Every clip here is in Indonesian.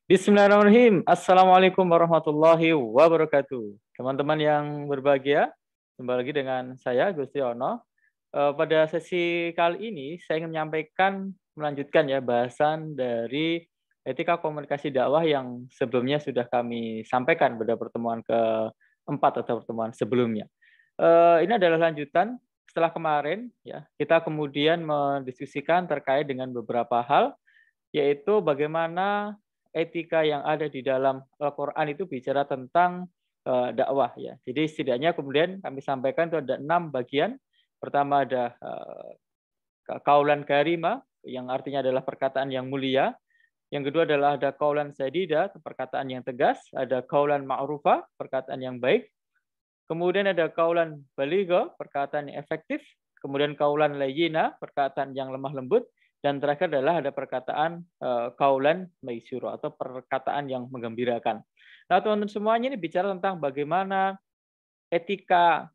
Bismillahirrahmanirrahim. Assalamualaikum warahmatullahi wabarakatuh. Teman-teman yang berbahagia, kembali lagi dengan saya, Gusti Ono. Pada sesi kali ini, saya ingin menyampaikan, melanjutkan ya, bahasan dari etika komunikasi dakwah yang sebelumnya sudah kami sampaikan pada pertemuan keempat atau pertemuan sebelumnya. Ini adalah lanjutan setelah kemarin, ya, kita kemudian mendiskusikan terkait dengan beberapa hal, yaitu bagaimana etika yang ada di dalam Al-Quran itu bicara tentang dakwah ya. Jadi setidaknya kemudian kami sampaikan itu ada 6 bagian. Pertama ada kaulan karima yang artinya adalah perkataan yang mulia. Yang kedua adalah ada kaulan sadida, perkataan yang tegas. Ada kaulan ma'rufa, perkataan yang baik. Kemudian ada kaulan baligha, perkataan yang efektif. Kemudian kaulan layyina, perkataan yang lemah lembut. Dan terakhir adalah ada perkataan kaulan maisuro atau perkataan yang menggembirakan. Nah, teman-teman semuanya ini bicara tentang bagaimana etika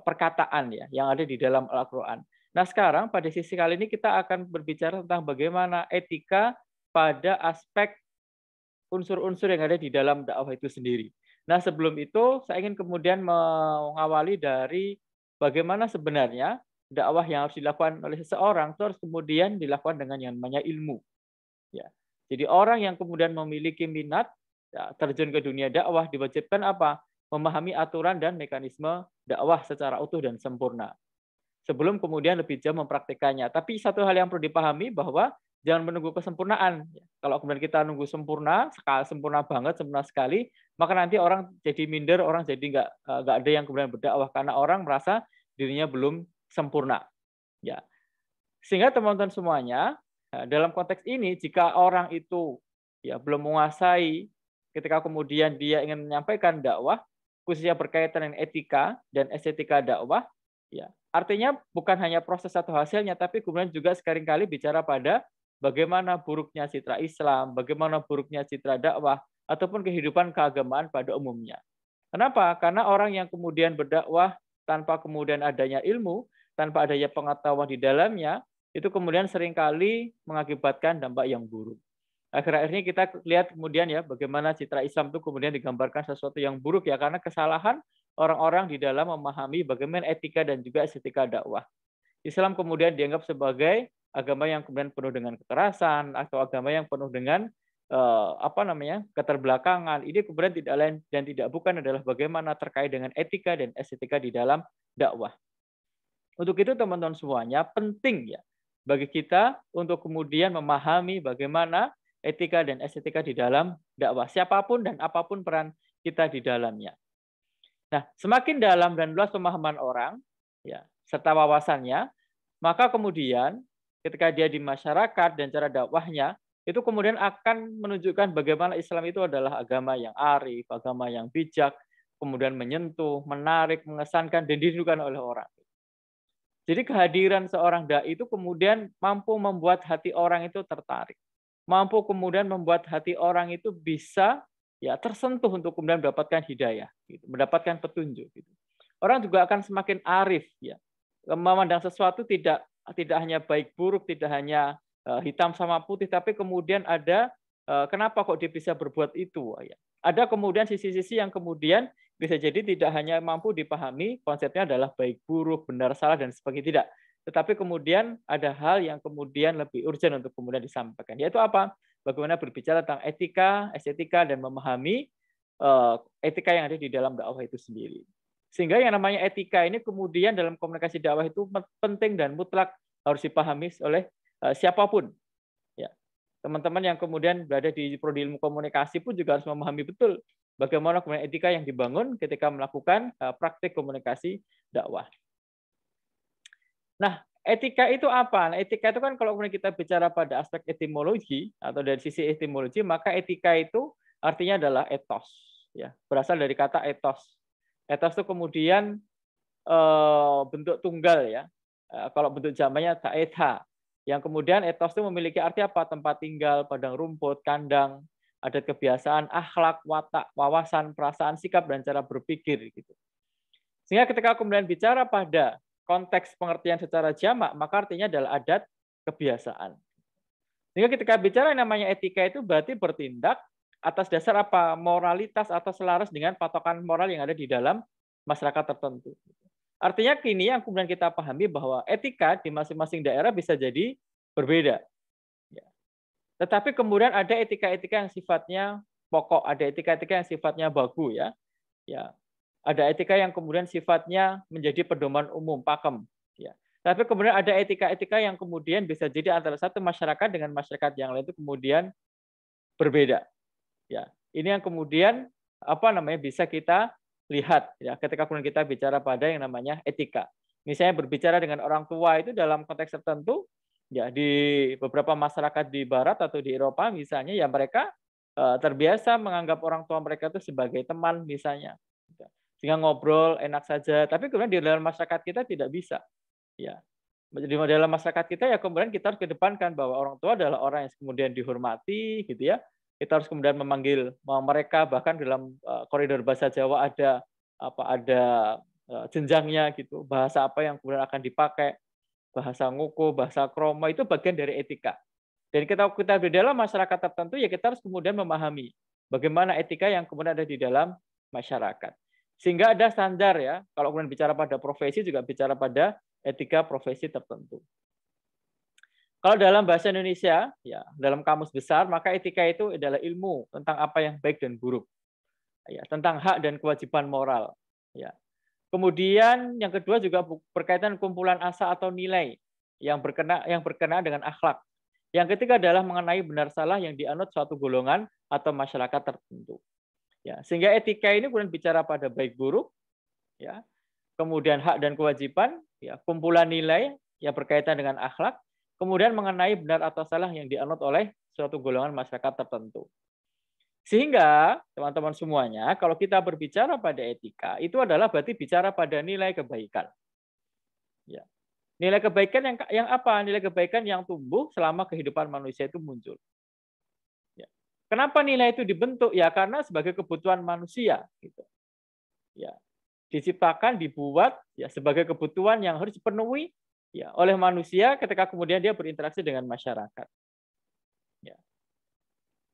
perkataan ya yang ada di dalam Al-Qur'an. Nah, sekarang pada sisi kali ini kita akan berbicara tentang bagaimana etika pada aspek unsur-unsur yang ada di dalam dakwah itu sendiri. Nah, sebelum itu saya ingin kemudian mengawali dari bagaimana sebenarnya dakwah yang harus dilakukan oleh seseorang itu harus kemudian dilakukan dengan yang namanya ilmu. Ya. Jadi orang yang kemudian memiliki minat ya, terjun ke dunia dakwah diwajibkan apa? Memahami aturan dan mekanisme dakwah secara utuh dan sempurna sebelum kemudian lebih jauh mempraktikannya. Tapi satu hal yang perlu dipahami bahwa jangan menunggu kesempurnaan. Kalau kemudian kita nunggu sempurna, sempurna banget, sempurna sekali, maka nanti orang jadi minder, orang jadi nggak ada yang kemudian berdakwah karena orang merasa dirinya belum sempurna. Ya, sehingga teman-teman semuanya dalam konteks ini jika orang itu ya belum menguasai ketika kemudian dia ingin menyampaikan dakwah khususnya berkaitan dengan etika dan estetika dakwah ya artinya bukan hanya proses atau hasilnya tapi kemudian juga seringkali bicara pada bagaimana buruknya citra Islam, bagaimana buruknya citra dakwah ataupun kehidupan keagamaan pada umumnya. Kenapa? Karena orang yang kemudian berdakwah tanpa kemudian adanya ilmu, tanpa adanya pengetahuan di dalamnya, itu kemudian seringkali mengakibatkan dampak yang buruk. Akhir-akhir ini kita lihat kemudian ya bagaimana citra Islam itu kemudian digambarkan sesuatu yang buruk ya karena kesalahan orang-orang di dalam memahami bagaimana etika dan juga estetika dakwah. Islam kemudian dianggap sebagai agama yang kemudian penuh dengan kekerasan atau agama yang penuh dengan keterbelakangan. Ini kemudian tidak lain dan tidak bukan adalah bagaimana terkait dengan etika dan estetika di dalam dakwah. Untuk itu teman-teman semuanya penting ya bagi kita untuk kemudian memahami bagaimana etika dan estetika di dalam dakwah. Siapapun dan apapun peran kita di dalamnya. Nah, semakin dalam dan luas pemahaman orang ya serta wawasannya, maka kemudian ketika dia di masyarakat dan cara dakwahnya itu kemudian akan menunjukkan bagaimana Islam itu adalah agama yang arif, agama yang bijak, kemudian menyentuh, menarik, mengesankan dan dirindukan oleh orang. Jadi kehadiran seorang dai itu kemudian mampu membuat hati orang itu tertarik. Mampu kemudian membuat hati orang itu bisa ya tersentuh untuk kemudian mendapatkan hidayah, gitu, mendapatkan petunjuk. Gitu. Orang juga akan semakin arif ya, memandang sesuatu tidak hanya baik buruk, tidak hanya hitam sama putih, tapi kemudian ada kenapa kok dia bisa berbuat itu. Ya. Ada kemudian sisi-sisi yang kemudian bisa jadi tidak hanya mampu dipahami konsepnya adalah baik buruk, benar salah dan sebagainya tidak. Tetapi kemudian ada hal yang kemudian lebih urgent untuk kemudian disampaikan. Yaitu apa? Bagaimana berbicara tentang etika, estetika dan memahami etika yang ada di dalam dakwah itu sendiri. Sehingga yang namanya etika ini kemudian dalam komunikasi dakwah itu penting dan mutlak harus dipahami oleh siapapun. Ya. Teman-teman yang kemudian berada di prodi ilmu komunikasi pun juga harus memahami betul bagaimana kemudian etika yang dibangun ketika melakukan praktik komunikasi dakwah. Nah, etika itu apa? Nah, etika itu kan kalau kemudian kita bicara pada aspek etimologi atau dari sisi etimologi, maka etika itu artinya adalah etos. Ya, berasal dari kata etos. Etos itu kemudian bentuk tunggal ya. Kalau bentuk jamaknya taetha. Yang kemudian etos itu memiliki arti apa? Tempat tinggal, padang rumput, kandang, adat kebiasaan, akhlak, watak, wawasan, perasaan, sikap, dan cara berpikir. Gitu. Sehingga ketika kemudian bicara pada konteks pengertian secara jamak, maka artinya adalah adat kebiasaan. Sehingga ketika bicara yang namanya etika itu berarti bertindak atas dasar apa? Moralitas atau selaras dengan patokan moral yang ada di dalam masyarakat tertentu. Artinya kini yang kemudian kita pahami bahwa etika di masing-masing daerah bisa jadi berbeda. Ya. Tetapi kemudian ada etika-etika yang sifatnya pokok, ada etika-etika yang sifatnya baku ya. Ya. Ada etika yang kemudian sifatnya menjadi pedoman umum, pakem. Ya. Tapi kemudian ada etika-etika yang kemudian bisa jadi antara satu masyarakat dengan masyarakat yang lain itu kemudian berbeda. Ya. Ini yang kemudian bisa kita lihat ya ketika kemudian kita bicara pada yang namanya etika. Misalnya berbicara dengan orang tua itu dalam konteks tertentu ya di beberapa masyarakat di barat atau di Eropa misalnya ya mereka terbiasa menganggap orang tua mereka itu sebagai teman misalnya. Sehingga ngobrol enak saja, tapi kemudian di dalam masyarakat kita tidak bisa. Ya. Di dalam masyarakat kita ya kemudian kita harus kedepankan bahwa orang tua adalah orang yang kemudian dihormati gitu ya. Kita harus kemudian memanggil mereka bahkan dalam koridor bahasa Jawa ada jenjangnya gitu. Bahasa apa yang kemudian akan dipakai, bahasa nguku, bahasa kromo itu bagian dari etika. Dan kita di dalam masyarakat tertentu ya kita harus kemudian memahami bagaimana etika yang kemudian ada di dalam masyarakat. Sehingga ada standar ya. Kalau kemudian bicara pada profesi juga bicara pada etika profesi tertentu. Kalau dalam bahasa Indonesia, ya dalam kamus besar, maka etika itu adalah ilmu tentang apa yang baik dan buruk, ya, tentang hak dan kewajiban moral. Ya. Kemudian yang kedua juga berkaitan kumpulan asa atau nilai yang berkenaan dengan akhlak. Yang ketiga adalah mengenai benar salah yang dianut suatu golongan atau masyarakat tertentu. Ya, sehingga etika ini kemudian bicara pada baik buruk, ya, kemudian hak dan kewajiban, ya, kumpulan nilai yang berkaitan dengan akhlak. Kemudian mengenai benar atau salah yang dianut oleh suatu golongan masyarakat tertentu. Sehingga teman-teman semuanya, kalau kita berbicara pada etika, itu adalah berarti bicara pada nilai kebaikan. Ya. Nilai kebaikan yang apa? Nilai kebaikan yang tumbuh selama kehidupan manusia itu muncul. Ya. Kenapa nilai itu dibentuk? Ya karena sebagai kebutuhan manusia. Gitu. Ya. Diciptakan, dibuat ya sebagai kebutuhan yang harus dipenuhi ya, oleh manusia ketika kemudian dia berinteraksi dengan masyarakat. Ya.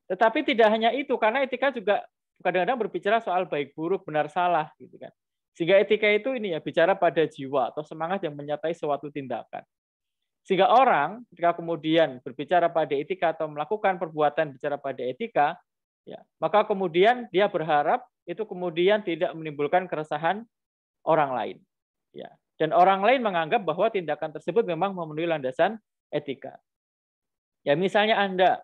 Tetapi tidak hanya itu, karena etika juga kadang-kadang berbicara soal baik buruk, benar salah, gitu kan. Sehingga etika itu ini ya bicara pada jiwa atau semangat yang menyertai suatu tindakan. Sehingga orang ketika kemudian berbicara pada etika atau melakukan perbuatan bicara pada etika, ya, maka kemudian dia berharap itu kemudian tidak menimbulkan keresahan orang lain. Ya. Dan orang lain menganggap bahwa tindakan tersebut memang memenuhi landasan etika. Ya misalnya Anda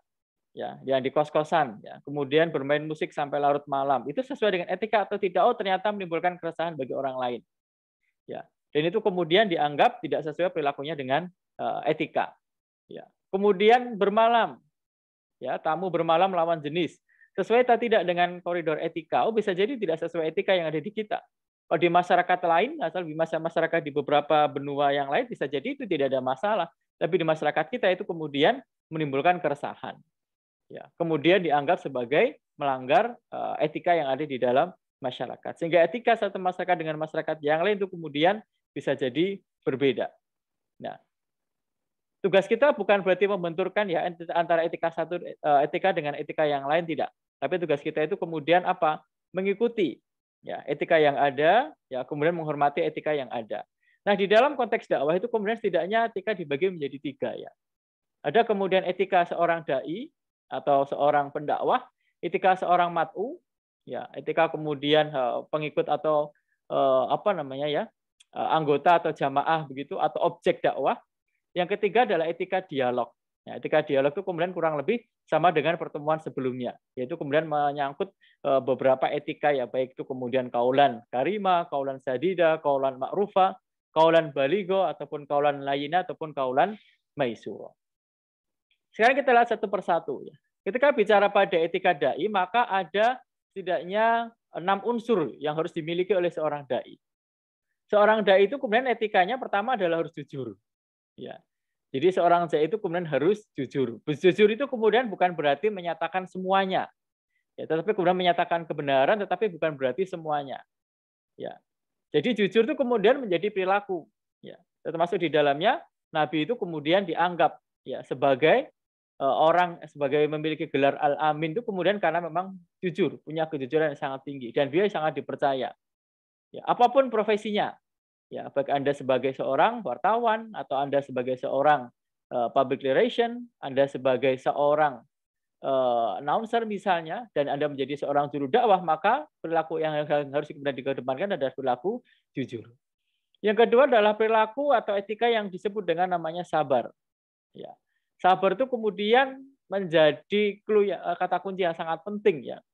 ya yang di kos-kosan ya, kemudian bermain musik sampai larut malam, itu sesuai dengan etika atau tidak? Oh, ternyata menimbulkan keresahan bagi orang lain. Ya. Dan itu kemudian dianggap tidak sesuai perilakunya dengan etika. Ya. Kemudian bermalam. Ya, tamu bermalam lawan jenis. Sesuai atau tidak dengan koridor etika? Oh, bisa jadi tidak sesuai etika yang ada di kita. Kalau di masyarakat lain, asal di masyarakat di beberapa benua yang lain bisa jadi itu tidak ada masalah. Tapi di masyarakat kita itu kemudian menimbulkan keresahan. Ya, kemudian dianggap sebagai melanggar etika yang ada di dalam masyarakat. Sehingga etika satu masyarakat dengan masyarakat yang lain itu kemudian bisa jadi berbeda. Nah, tugas kita bukan berarti membenturkan ya antara etika dengan etika yang lain, tidak. Tapi tugas kita itu kemudian apa? Mengikuti ya etika yang ada, ya kemudian menghormati etika yang ada. Nah, di dalam konteks dakwah itu kemudian setidaknya etika dibagi menjadi 3 ya. Ada kemudian etika seorang dai atau seorang pendakwah, etika seorang mat'u, ya, etika kemudian pengikut atau anggota atau jamaah begitu atau objek dakwah. Yang ketiga adalah etika dialog. Ya, etika dialog itu kemudian kurang lebih sama dengan pertemuan sebelumnya, yaitu kemudian menyangkut beberapa etika ya, baik itu kemudian kaulan karimah, kaulan sadida, kaulan ma'rufah, kaulan baligo, ataupun kaulan layina, ataupun kaulan maisuro. Sekarang kita lihat satu persatu. Ya. Ketika bicara pada etika dai, maka ada setidaknya 6 unsur yang harus dimiliki oleh seorang dai. Seorang dai itu kemudian etikanya pertama adalah harus jujur. Ya. Jadi seorang dai itu kemudian harus jujur. Jujur itu kemudian bukan berarti menyatakan semuanya. Ya, tetapi kemudian menyatakan kebenaran, tetapi bukan berarti semuanya. Ya. Jadi jujur itu kemudian menjadi perilaku. Ya. Termasuk di dalamnya Nabi itu kemudian dianggap ya sebagai orang sebagai memiliki gelar Al-Amin itu kemudian karena memang jujur, punya kejujuran yang sangat tinggi dan dia sangat dipercaya. Ya, apapun profesinya, ya, baik Anda sebagai seorang wartawan atau Anda sebagai seorang public relation, Anda sebagai seorang announcer misalnya, dan Anda menjadi seorang juru dakwah, maka perilaku yang harus kemudian dikedepankan adalah perilaku jujur. Yang kedua adalah perilaku atau etika yang disebut dengan namanya sabar. Ya. Sabar itu kemudian menjadi clue kata kunci yang sangat penting ya.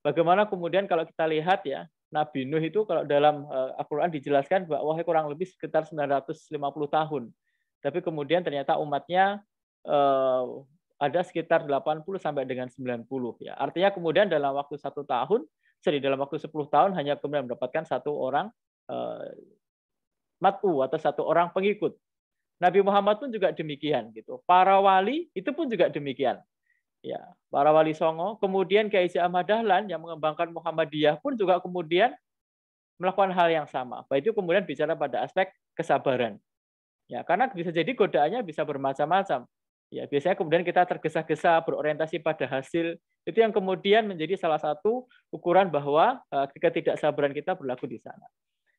Bagaimana kemudian kalau kita lihat ya, Nabi Nuh itu kalau dalam Al-Qur'an dijelaskan bahwa kurang lebih sekitar 950 tahun. Tapi kemudian ternyata umatnya ada sekitar 80 sampai dengan 90 ya. Artinya kemudian dalam waktu 1 tahun, dalam waktu 10 tahun hanya kemudian mendapatkan 1 orang mat'u atau 1 orang pengikut. Nabi Muhammad pun juga demikian gitu. Para wali itu pun juga demikian. Ya, para wali songo, kemudian Kiai Haji Ahmad Dahlan yang mengembangkan Muhammadiyah pun juga kemudian melakukan hal yang sama. Baik itu kemudian bicara pada aspek kesabaran. Ya, karena bisa jadi godaannya bisa bermacam-macam. Ya, biasanya kemudian kita tergesa-gesa berorientasi pada hasil, itu yang kemudian menjadi salah satu ukuran bahwa ketidaksabaran kita berlaku di sana.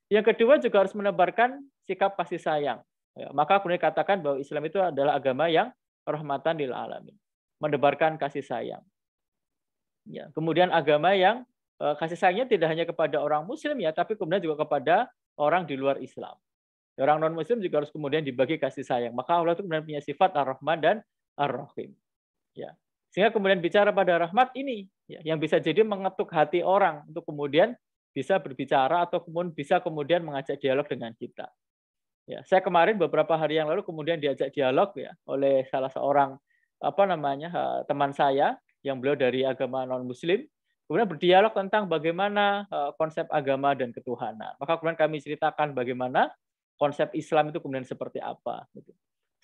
Yang kedua juga harus menebarkan sikap kasih sayang. Ya, maka kemudian katakan bahwa Islam itu adalah agama yang rahmatan lil alamin, menebarkan kasih sayang. Ya, kemudian agama yang kasih sayangnya tidak hanya kepada orang Muslim ya, tapi kemudian juga kepada orang di luar Islam. Orang non-Muslim juga harus kemudian dibagi kasih sayang. Maka Allah itu kemudian punya sifat Ar-Rahman dan Ar-Rahim. Ya. Sehingga kemudian bicara pada rahmat ini, ya, yang bisa jadi mengetuk hati orang untuk kemudian bisa berbicara atau kemudian bisa kemudian mengajak dialog dengan kita. Ya, saya kemarin beberapa hari yang lalu kemudian diajak dialog ya oleh salah seorang teman saya yang beliau dari agama non-Muslim. Kemudian berdialog tentang bagaimana konsep agama dan ketuhanan. Maka kemudian kami ceritakan bagaimana konsep Islam itu kemudian seperti apa.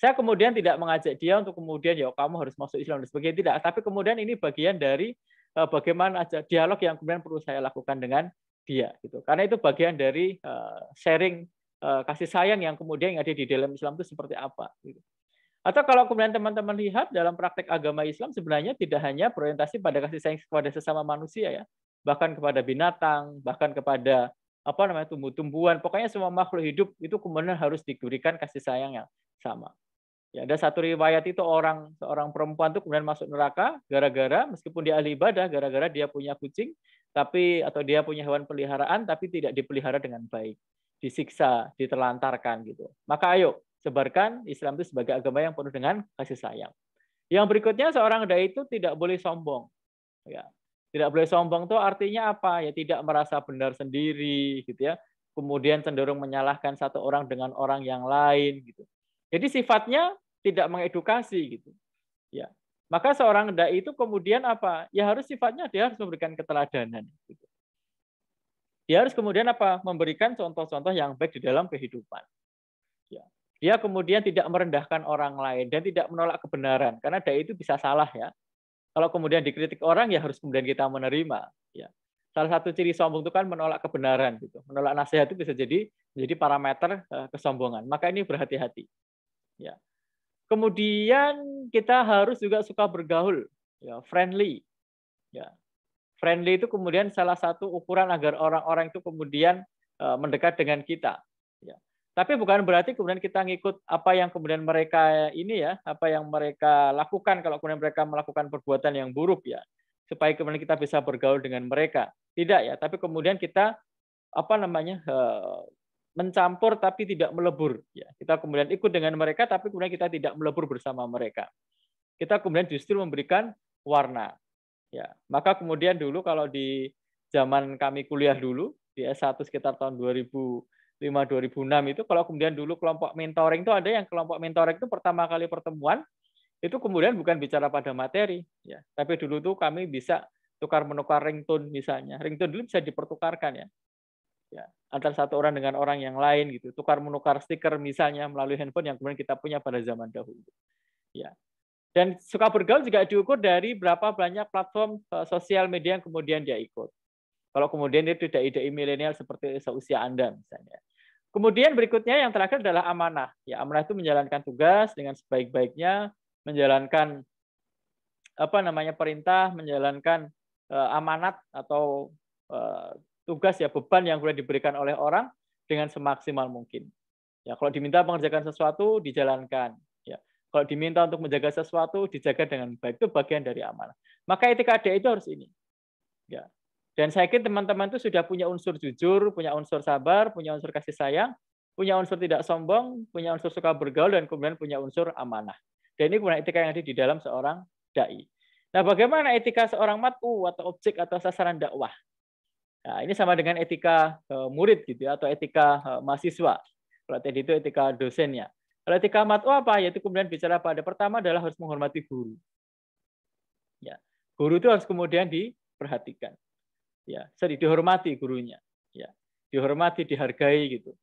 Saya kemudian tidak mengajak dia untuk kemudian ya kamu harus masuk Islam dan sebagainya, tidak. Tapi kemudian ini bagian dari bagaimana dialog yang kemudian perlu saya lakukan dengan dia. Gitu. Karena itu bagian dari sharing kasih sayang yang kemudian yang ada di dalam Islam itu seperti apa. Gitu. Atau kalau kemudian teman-teman lihat dalam praktek agama Islam sebenarnya tidak hanya berorientasi pada kasih sayang kepada sesama manusia ya, bahkan kepada binatang, bahkan kepada tumbuh-tumbuhan, pokoknya semua makhluk hidup itu kemudian harus diberikan kasih sayang yang sama. Ya, ada satu riwayat itu seorang perempuan itu kemudian masuk neraka gara-gara meskipun dia ahli ibadah, gara-gara dia punya kucing atau dia punya hewan peliharaan tapi tidak dipelihara dengan baik, disiksa, ditelantarkan gitu. Maka ayo sebarkan Islam itu sebagai agama yang penuh dengan kasih sayang. Yang berikutnya seorang dai itu tidak boleh sombong. Ya. Tidak boleh sombong itu artinya apa? Ya tidak merasa benar sendiri gitu ya. Kemudian cenderung menyalahkan satu orang dengan orang yang lain gitu. Jadi sifatnya tidak mengedukasi gitu. Ya. Maka seorang dai itu kemudian apa? Ya harus sifatnya dia harus memberikan keteladanan gitu. Dia harus kemudian apa? Memberikan contoh-contoh yang baik di dalam kehidupan. Ya. Dia kemudian tidak merendahkan orang lain dan tidak menolak kebenaran karena dai itu bisa salah ya. Kalau kemudian dikritik orang ya harus kemudian kita menerima. Ya. Salah satu ciri sombong itu kan menolak kebenaran, gitu. Menolak nasihat itu bisa menjadi parameter kesombongan. Maka ini berhati-hati. Ya. Kemudian kita harus juga suka bergaul, ya, friendly. Ya. Friendly itu kemudian salah satu ukuran agar orang-orang itu kemudian mendekat dengan kita. Ya. Tapi bukan berarti kemudian kita ngikut apa yang kemudian mereka apa yang mereka lakukan kalau kemudian mereka melakukan perbuatan yang buruk ya, supaya kemudian kita bisa bergaul dengan mereka. Tidak ya, tapi kemudian kita mencampur tapi tidak melebur ya. Kita kemudian ikut dengan mereka tapi kemudian kita tidak melebur bersama mereka. Kita kemudian justru memberikan warna. Ya, maka kemudian dulu kalau di zaman kami kuliah dulu di S1 sekitar tahun 2005-2006 itu kalau kemudian dulu kelompok mentoring itu ada yang kelompok mentoring itu pertama kali pertemuan itu kemudian bukan bicara pada materi ya, tapi dulu tuh kami bisa tukar menukar ringtone misalnya. Ringtone dulu bisa dipertukarkan ya. Ya, antara satu orang dengan orang yang lain gitu. Tukar menukar stiker misalnya melalui handphone yang kemudian kita punya pada zaman dahulu. Ya. Dan suka bergaul juga diukur dari berapa banyak platform sosial media yang kemudian dia ikut. Kalau kemudian itu tidak ide milenial seperti seusia Anda misalnya. Kemudian berikutnya yang terakhir adalah amanah. Ya, amanah itu menjalankan tugas dengan sebaik-baiknya, menjalankan perintah, menjalankan amanat atau tugas ya beban yang sudah diberikan oleh orang dengan semaksimal mungkin. Ya, kalau diminta mengerjakan sesuatu dijalankan. Ya, kalau diminta untuk menjaga sesuatu dijaga dengan baik, itu bagian dari amanah. Maka etika ADE itu harus ini. Ya. Dan saya yakin teman-teman itu sudah punya unsur jujur, punya unsur sabar, punya unsur kasih sayang, punya unsur tidak sombong, punya unsur suka bergaul, dan kemudian punya unsur amanah. Dan ini kemudian etika yang ada di dalam seorang dai. Nah, bagaimana etika seorang mat'u atau objek atau sasaran dakwah? Nah, ini sama dengan etika murid gitu ya, atau etika mahasiswa. Kalau tadi itu etika dosennya. Kalau etika mat'u apa? Yaitu kemudian bicara pada pertama adalah harus menghormati guru. Ya, guru itu harus kemudian diperhatikan. Ya, dihormati gurunya. Ya, dihormati, dihargai gitu.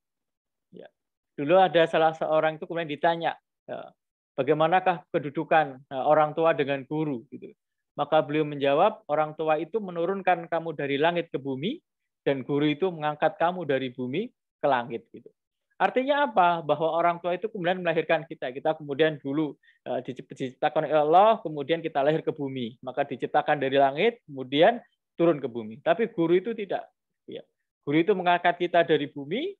Ya. Dulu ada salah seorang itu kemudian ditanya, ya, bagaimanakah kedudukan orang tua dengan guru gitu. Maka beliau menjawab, orang tua itu menurunkan kamu dari langit ke bumi, dan guru itu mengangkat kamu dari bumi ke langit gitu. Artinya apa? Bahwa orang tua itu kemudian melahirkan kita. Kita kemudian dulu diciptakan oleh Allah, kemudian kita lahir ke bumi. Maka diciptakan dari langit, kemudian turun ke bumi. Tapi guru itu tidak. Ya. Guru itu mengangkat kita dari bumi,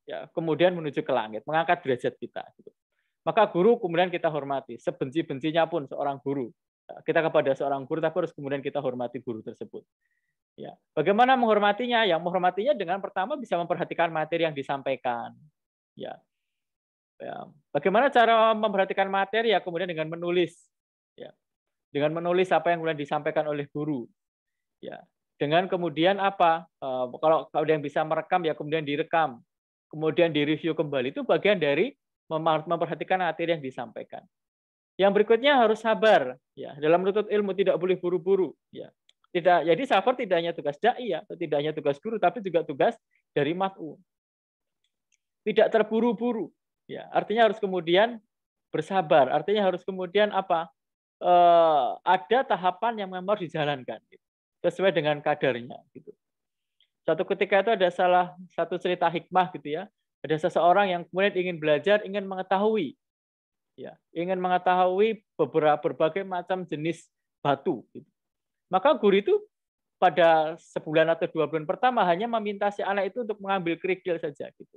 ya, kemudian menuju ke langit, mengangkat derajat kita. Gitu. Maka guru kemudian kita hormati. Sebenci-bencinya pun seorang guru. Kita kepada seorang guru, tapi harus kemudian kita hormati guru tersebut. Ya. Bagaimana menghormatinya? Yang menghormatinya dengan pertama bisa memperhatikan materi yang disampaikan. Ya. Ya. Bagaimana cara memperhatikan materi? Ya kemudian dengan menulis. Ya. Dengan menulis apa yang kemudian disampaikan oleh guru. Ya. Dengan kemudian apa? Kalau ada yang bisa merekam ya kemudian direkam. Kemudian direview kembali. Itu bagian dari memperhatikan materi yang disampaikan. Yang berikutnya harus sabar. Ya, dalam menuntut ilmu tidak boleh buru-buru. Ya. Tidak, jadi sabar tidak hanya tugas dai ya, tidak hanya tugas guru, tapi juga tugas dari mat'u. Tidak terburu-buru. Ya, artinya harus kemudian bersabar. Artinya harus kemudian apa? Ada tahapan yang memang harus dijalankan, gitu, sesuai dengan kadarnya. Gitu. Suatu ketika itu ada salah satu cerita hikmah gitu ya. Ada seseorang yang kemudian ingin belajar, ingin mengetahui, ya, ingin mengetahui berbagai macam jenis batu. Gitu. Maka guru itu pada sebulan atau 2 bulan pertama hanya meminta si anak itu untuk mengambil kerikil saja. Gitu.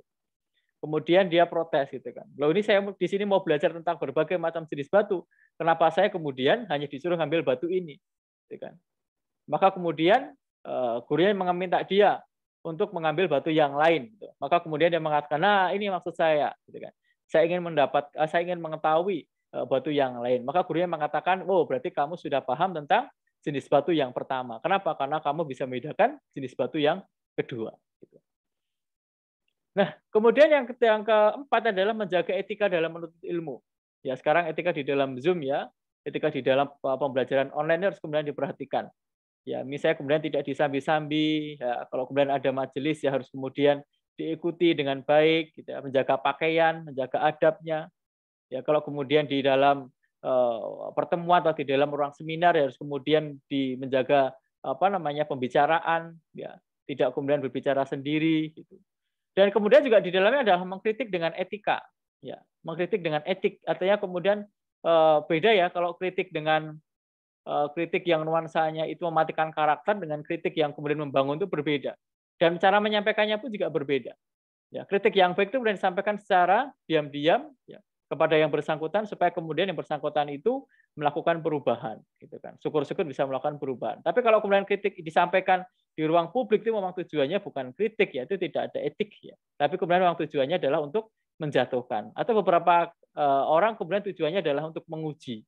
Kemudian dia protes gitu kan. Loh ini saya di sini mau belajar tentang berbagai macam jenis batu. Kenapa saya kemudian hanya disuruh ngambil batu ini? Gitu kan. Maka kemudian gurunya meminta dia untuk mengambil batu yang lain. Gitu. Maka kemudian dia mengatakan, nah ini maksud saya. Gitu kan. Saya ingin mengetahui batu yang lain. Maka gurunya mengatakan, oh berarti kamu sudah paham tentang jenis batu yang pertama. Kenapa? Karena kamu bisa membedakan jenis batu yang kedua. Gitu. Nah, kemudian yang keempat adalah menjaga etika dalam menuntut ilmu. Ya, sekarang etika di dalam Zoom ya, etika di dalam pembelajaran online harus kemudian diperhatikan. Ya, misalnya kemudian tidak disambi-sambi, ya, kalau kemudian ada majelis ya harus kemudian diikuti dengan baik, gitu ya, menjaga pakaian, menjaga adabnya. Ya, kalau kemudian di dalam pertemuan atau di dalam ruang seminar ya harus kemudian menjaga pembicaraan, ya, tidak kemudian berbicara sendiri, gitu. Dan kemudian juga di dalamnya adalah mengkritik dengan etika, ya, mengkritik dengan etik. Artinya kemudian beda ya kalau kritik dengan kritik yang nuansanya itu mematikan karakter dengan kritik yang kemudian membangun itu berbeda. Dan cara menyampaikannya pun juga berbeda. Ya, kritik yang baik itu kemudian disampaikan secara diam-diam ya, kepada yang bersangkutan supaya kemudian yang bersangkutan itu melakukan perubahan, gitu kan. Syukur-syukur bisa melakukan perubahan. Tapi kalau kemudian kritik disampaikan di ruang publik itu memang tujuannya bukan kritik ya, itu tidak ada etik ya. Tapi kemudian memang tujuannya adalah untuk menjatuhkan. Atau beberapa orang kemudian tujuannya adalah untuk menguji.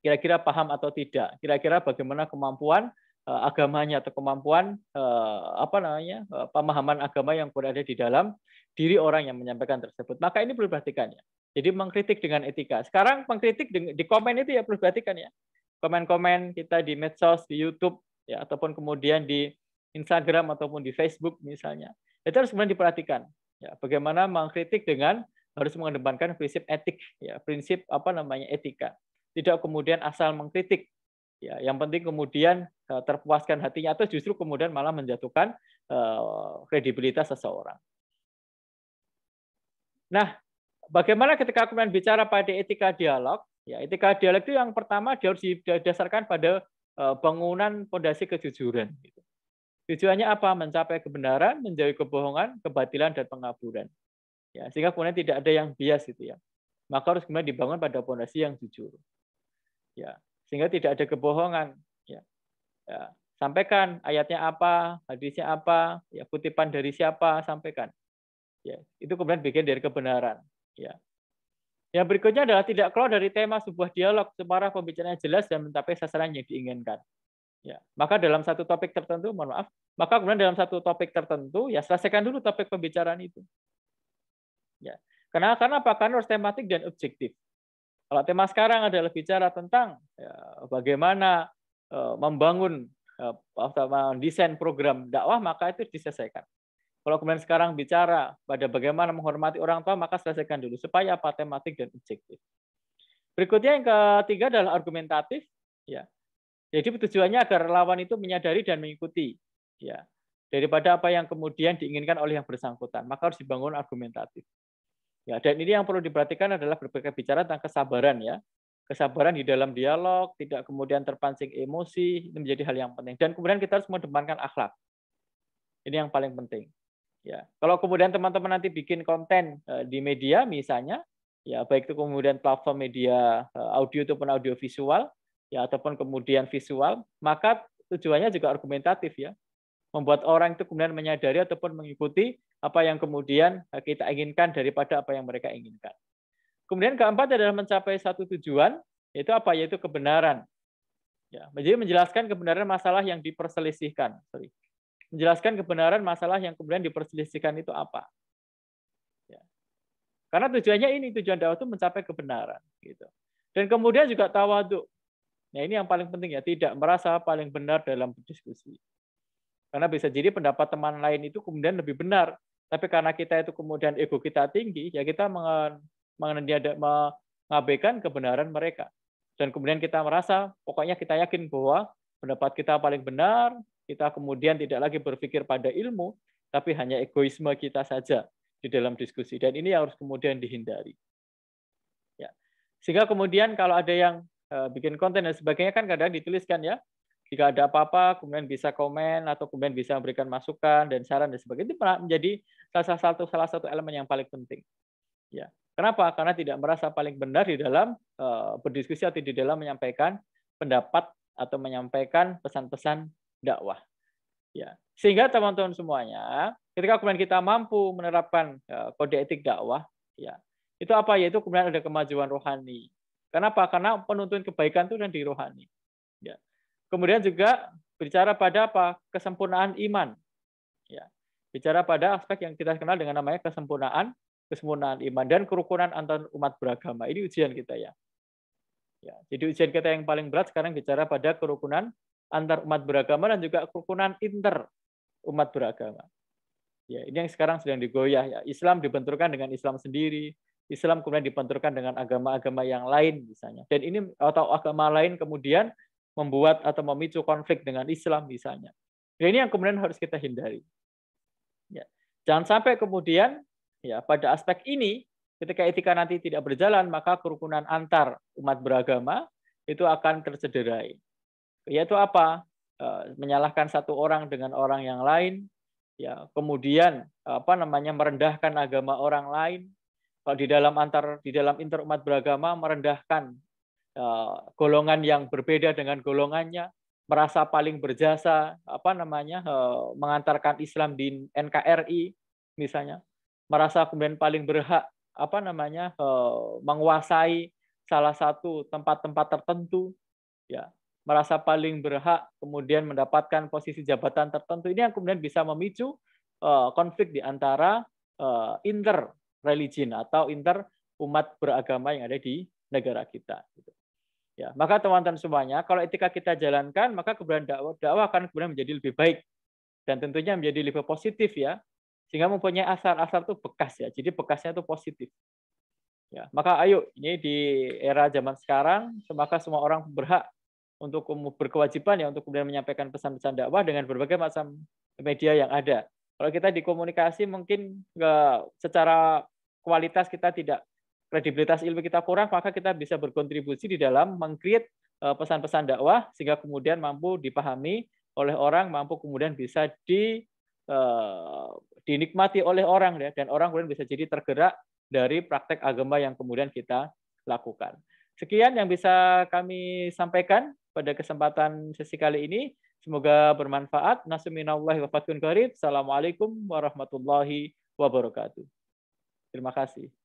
Kira-kira paham atau tidak, kira-kira bagaimana kemampuan agamanya atau kemampuan pemahaman agama yang berada di dalam diri orang yang menyampaikan tersebut. Maka ini perlu diperhatikan ya. Jadi mengkritik dengan etika. Sekarang mengkritik di komen itu ya perlu diperhatikan ya. Komen-komen kita di medsos, di YouTube ya, ataupun kemudian di Instagram ataupun di Facebook misalnya. Itu harus kemudian diperhatikan. Ya, bagaimana mengkritik dengan harus mengedepankan prinsip etik ya, prinsip etika. Tidak kemudian asal mengkritik. Ya, yang penting kemudian terpuaskan hatinya atau justru kemudian malah menjatuhkan kredibilitas seseorang. Nah, bagaimana ketika kemudian bicara pada etika dialog, Ya, etika dialek itu yang pertama dia harus didasarkan pada bangunan pondasi kejujuran. Gitu. Tujuannya apa? Mencapai kebenaran, menjauhi kebohongan, kebatilan, dan pengaburan. Ya, sehingga kemudian tidak ada yang bias itu ya. Maka harus kemudian dibangun pada pondasi yang jujur. Ya, sehingga tidak ada kebohongan. Ya, ya. Sampaikan ayatnya apa, hadisnya apa, ya kutipan dari siapa, sampaikan. Ya, itu kemudian bagian dari kebenaran. Ya. Yang berikutnya adalah tidak keluar dari tema sebuah dialog, semara pembicaraan jelas dan mencapai sasaran yang diinginkan. Ya, maka dalam satu topik tertentu, mohon maaf, maka kemudian dalam satu topik tertentu, ya selesaikan dulu topik pembicaraan itu. Ya, karena apa? Karena harus tematik dan objektif. Kalau tema sekarang adalah bicara tentang ya, bagaimana membangun desain program dakwah, maka itu diselesaikan. Kalau kemudian sekarang bicara pada bagaimana menghormati orang tua, maka selesaikan dulu supaya apa? Tematik dan objektif. Berikutnya yang ketiga adalah argumentatif. Ya, jadi tujuannya agar lawan itu menyadari dan mengikuti. Ya, daripada apa yang kemudian diinginkan oleh yang bersangkutan, maka harus dibangun argumentatif. Ya, dan ini yang perlu diperhatikan adalah berbicara tentang kesabaran ya. Kesabaran di dalam dialog, tidak kemudian terpancing emosi, ini menjadi hal yang penting. Dan kemudian kita harus mengedepankan akhlak. Ini yang paling penting. Ya, kalau kemudian teman-teman nanti bikin konten di media misalnya, ya baik itu kemudian platform media audio ataupun audio visual, ya ataupun kemudian visual, maka tujuannya juga argumentatif ya. Membuat orang itu kemudian menyadari ataupun mengikuti apa yang kemudian kita inginkan daripada apa yang mereka inginkan. Kemudian keempat adalah mencapai satu tujuan, yaitu apa? Yaitu kebenaran. Ya, jadi menjelaskan kebenaran masalah yang diperselisihkan. Menjelaskan kebenaran masalah yang kemudian diperselisihkan itu apa. Ya. Karena tujuannya ini, tujuan dakwah itu mencapai kebenaran. Gitu. Dan kemudian juga tawadhu. Nah ini yang paling penting ya, tidak merasa paling benar dalam berdiskusi. Karena bisa jadi pendapat teman lain itu kemudian lebih benar. Tapi karena kita itu kemudian ego kita tinggi, ya kita mengabaikan kebenaran mereka. Dan kemudian kita merasa, pokoknya kita yakin bahwa pendapat kita paling benar, kita kemudian tidak lagi berpikir pada ilmu, tapi hanya egoisme kita saja di dalam diskusi. Dan ini harus kemudian dihindari. Ya. Sehingga kemudian kalau ada yang bikin konten dan sebagainya kan kadang dituliskan ya, jika ada apa-apa, kemudian bisa komen atau kemudian bisa memberikan masukan dan saran dan sebagainya. Itu menjadi salah satu elemen yang paling penting. Ya, kenapa? Karena tidak merasa paling benar di dalam berdiskusi atau di dalam menyampaikan pendapat atau menyampaikan pesan-pesan dakwah. Ya, sehingga teman-teman semuanya, ketika kemudian kita mampu menerapkan kode etik dakwah, ya, itu apa? Yaitu kemudian ada kemajuan rohani. Kenapa? Karena penuntun kebaikan itu dan di rohani. Ya. Kemudian juga bicara pada apa? Kesempurnaan iman. Ya. Bicara pada aspek yang kita kenal dengan namanya kesempurnaan iman dan kerukunan antar umat beragama. Ini ujian kita ya. Ya. Jadi ujian kita yang paling berat sekarang bicara pada kerukunan antar umat beragama dan juga kerukunan inter umat beragama. Ya, ini yang sekarang sedang digoyah ya. Islam dibenturkan dengan Islam sendiri, Islam kemudian dibenturkan dengan agama-agama yang lain misalnya. Dan ini atau agama lain kemudian membuat atau memicu konflik dengan Islam misalnya. Dan ini yang kemudian harus kita hindari. Ya. Jangan sampai kemudian ya pada aspek ini ketika etika nanti tidak berjalan maka kerukunan antar umat beragama itu akan tercederai. Yaitu apa? Menyalahkan satu orang dengan orang yang lain, ya kemudian merendahkan agama orang lain. Kalau di dalam interumat beragama merendahkan golongan yang berbeda dengan golongannya, merasa paling berjasa, mengantarkan Islam di NKRI misalnya, merasa kemudian paling berhak menguasai salah satu tempat-tempat tertentu, ya merasa paling berhak kemudian mendapatkan posisi jabatan tertentu. Ini yang kemudian bisa memicu konflik di antara inter religion atau inter umat beragama yang ada di negara kita. Ya, maka teman-teman semuanya, kalau etika kita jalankan, maka kemudian dakwah akan kemudian menjadi lebih baik dan tentunya menjadi lebih positif ya, sehingga mempunyai asar-asar itu bekas ya. Jadi bekasnya itu positif. Ya, maka ayo ini di era zaman sekarang, maka semua orang berhak untuk berkewajiban ya untuk kemudian menyampaikan pesan-pesan dakwah dengan berbagai macam media yang ada. Kalau kita di komunikasi mungkin secara kualitas kita tidak kredibilitas ilmu kita kurang, maka kita bisa berkontribusi di dalam meng-create pesan-pesan dakwah sehingga kemudian mampu dipahami oleh orang, mampu kemudian bisa dinikmati oleh orang ya, dan orang kemudian bisa jadi tergerak dari praktek agama yang kemudian kita lakukan. Sekian yang bisa kami sampaikan pada kesempatan sesi kali ini. Semoga bermanfaat. Nasuminallahi wa fatkun qarib. Assalamualaikum warahmatullahi wabarakatuh. Terima kasih.